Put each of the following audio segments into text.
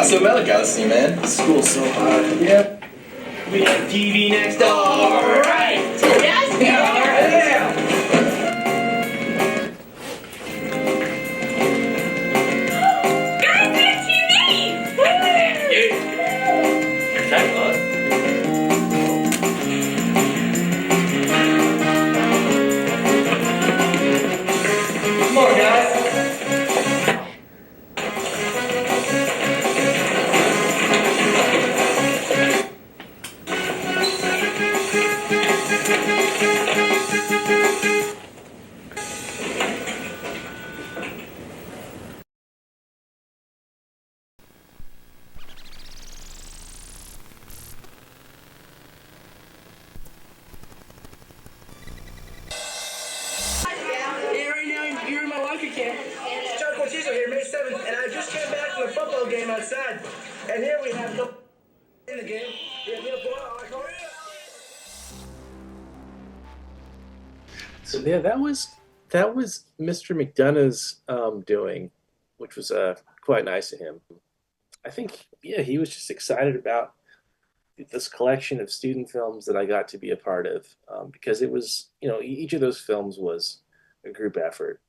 so Melic out to see, man. School's so hard. Yep. We have TV next door. All right. Yes, yeah. Guys, we have TV! Is that fun? Come on, guys. It's Jon Cortizo here, May 7th, and I just came back from a football game outside. And here we have no in the game. We have no So yeah, that was Mr. McDonough's doing, which was quite nice of him. I think he was just excited about this collection of student films that I got to be a part of, because it was, each of those films was a group effort.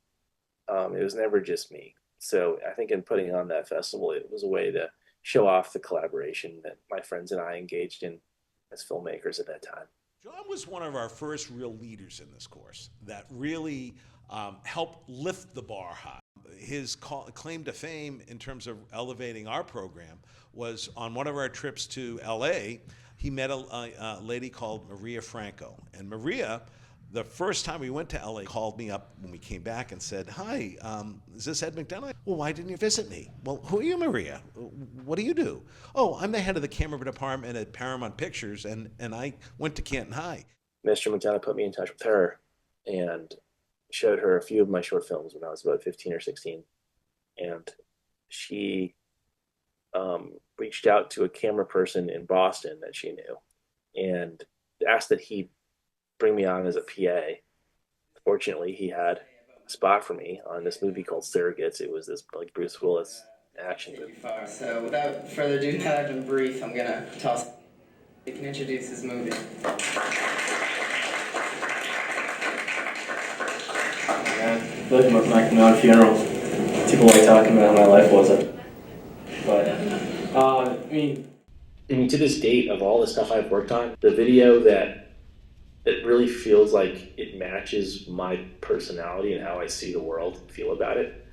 It was never just me. So I think in putting on that festival, it was a way to show off the collaboration that my friends and I engaged in as filmmakers at that time. Jon was one of our first real leaders in this course that really helped lift the bar high. His claim to fame in terms of elevating our program was on one of our trips to LA, he met a lady called Maria Franco. And Maria, the first time we went to LA, called me up when we came back and said, "Hi, is this Ed McDonough? Well, why didn't you visit me?" "Well, who are you, Maria? What do you do?" "Oh, I'm the head of the camera department at Paramount Pictures, and I went to Canton High." Mr. McDonough put me in touch with her and showed her a few of my short films when I was about 15 or 16. And she reached out to a camera person in Boston that she knew and asked that he bring me on as a PA. Fortunately, he had a spot for me on this movie called Surrogates. It was this like Bruce Willis action movie. So without further ado, now I've been brief, I'm gonna toss. You can introduce this movie. Yeah, I feel like I'm acting on a funeral. People like talking about how my life wasn't. But, I mean, to this date, of all the stuff I've worked on, the video that really feels like it matches my personality and how I see the world and feel about it,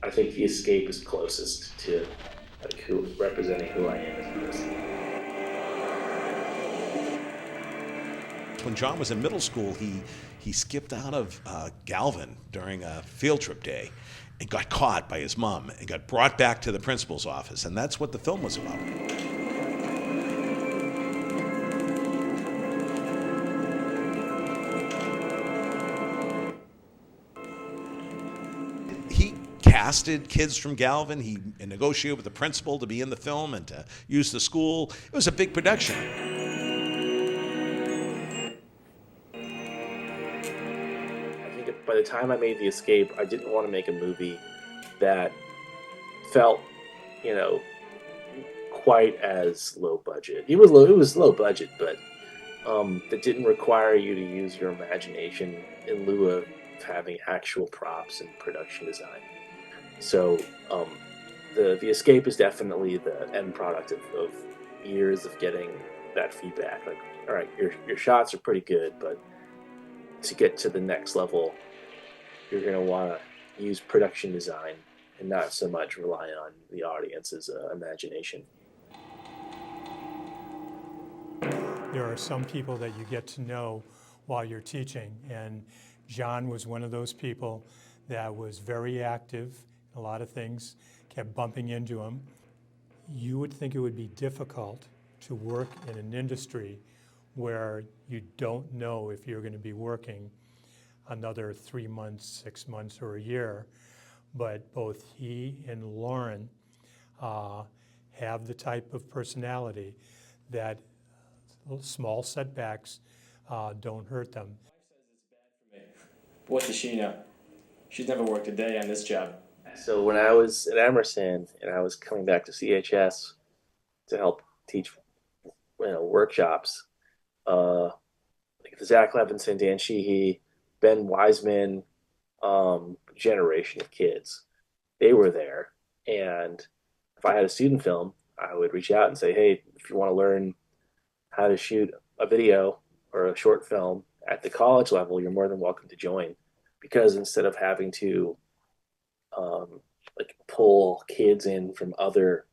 I think The Escape is closest to representing who I am as a person. When Jon was in middle school, he skipped out of Galvin during a field trip day and got caught by his mom and got brought back to the principal's office, and that's what the film was about. He casted kids from Galvin. He negotiated with the principal to be in the film and to use the school. It was a big production. By the time I made The Escape, I didn't want to make a movie that felt, quite as low budget. It was low budget, but that didn't require you to use your imagination in lieu of having actual props and production design. So the Escape is definitely the end product of years of getting that feedback. Like, all right, your shots are pretty good, but to get to the next level, you're going to want to use production design and not so much rely on the audience's imagination. There are some people that you get to know while you're teaching, and Jon was one of those people that was very active in a lot of things, kept bumping into him. You would think it would be difficult to work in an industry where you don't know if you're going to be working another 3 months, 6 months, or a year. But both he and Lauren have the type of personality that small setbacks don't hurt them. what does she know? She's never worked a day on this job. So when I was at Emerson and I was coming back to CHS to help teach, workshops, like the Zach Levinson, Dan Sheehy, Ben Wiseman, generation of kids, they were there. And if I had a student film, I would reach out and say, hey, if you want to learn how to shoot a video or a short film at the college level, you're more than welcome to join. Because instead of having to like pull kids in from other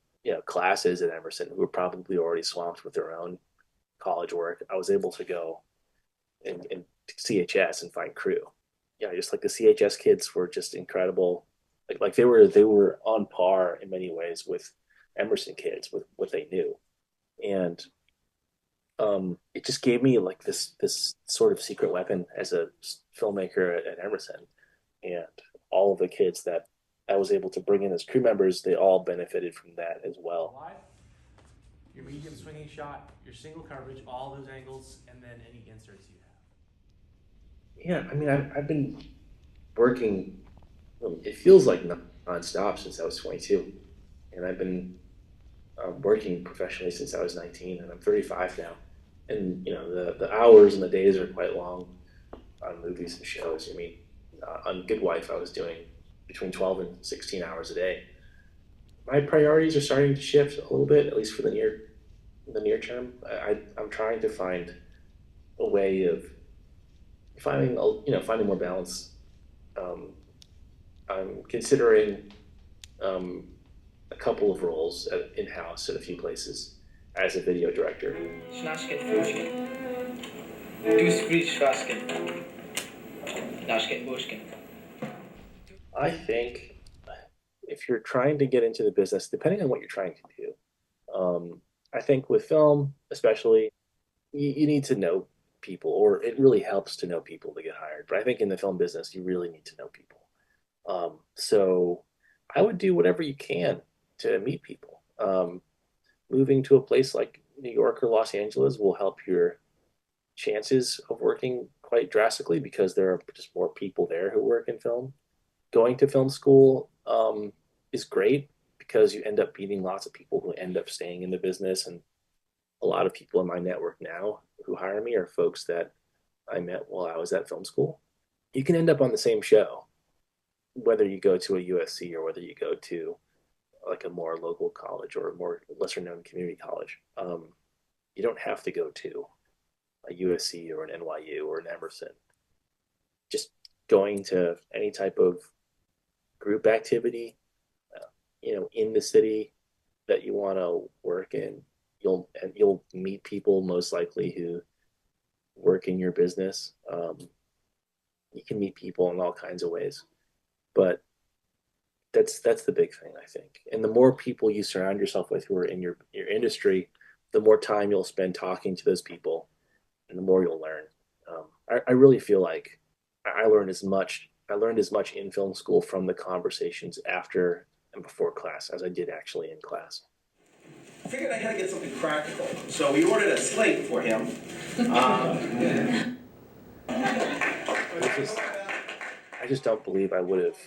classes at Emerson who were probably already swamped with their own college work, I was able to go and CHS and find crew. Yeah, just like the CHS kids were just incredible. Like they were on par in many ways with Emerson kids with what they knew, and it just gave me like this sort of secret weapon as a filmmaker at Emerson, and all of the kids that I was able to bring in as crew members, they all benefited from that as well. Live, your medium swinging shot, your single coverage, all those angles, and then any inserts you have. Yeah, I mean, I've been working. It feels like nonstop since I was 22, and I've been working professionally since I was 19, and I'm 35 now. And the hours and the days are quite long on movies and shows. I mean, on Good Wife, I was doing between 12 and 16 hours a day. My priorities are starting to shift a little bit, at least for the near term. I'm trying to find a way of finding more balance. I'm considering a couple of roles in-house at a few places as a video director. Snashkin, Fushkin. Du sprichst Schwaskin. Nashkin, Bushkin. I think if you're trying to get into the business, depending on what you're trying to do, I think with film, especially, you need to know people, or it really helps to know people to get hired. But I think in the film business, you really need to know people. So I would do whatever you can to meet people. Moving to a place like New York or Los Angeles will help your chances of working quite drastically because there are just more people there who work in film. Going to film school is great because you end up meeting lots of people who end up staying in the business. And a lot of people in my network now who hire me are folks that I met while I was at film school. You can end up on the same show, whether you go to a USC or whether you go to like a more local college or a more lesser known community college. You don't have to go to a USC or an NYU or an Emerson. Just going to any type of group activity, in the city that you want to work in, you'll meet people most likely who work in your business. You can meet people in all kinds of ways, but that's the big thing, I think. And the more people you surround yourself with who are in your industry, the more time you'll spend talking to those people, and the more you'll learn. I really feel like I learned as much in film school from the conversations after and before class as I did actually in class. I figured I had to get something practical, so we ordered a slate for him. I just don't believe I would have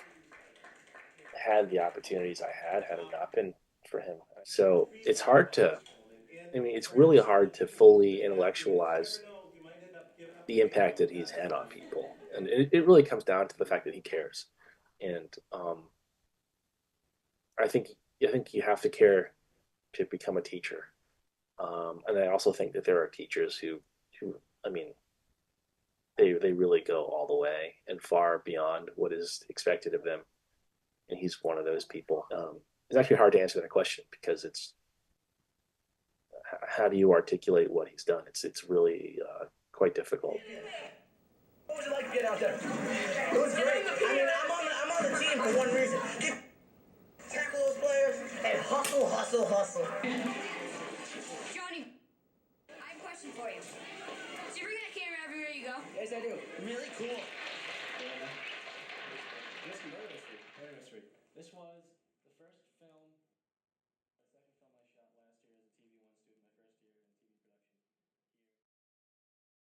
had the opportunities I had it not been for him. So it's really hard to fully intellectualize the impact that he's had on people. And it really comes down to the fact that he cares. And I think you have to care to become a teacher. And I also think that there are teachers who I mean, they really go all the way and far beyond what is expected of them. And he's one of those people. It's actually hard to answer that question because it's how do you articulate what he's done? It's really quite difficult. What was it like to get out there? It was great. I mean, I'm on the team for one reason. Tackle those players and hustle, hustle, hustle. Johnny, I have a question for you. Do you bring that camera everywhere you go? Yes, I do. Really cool. Murder mystery. This was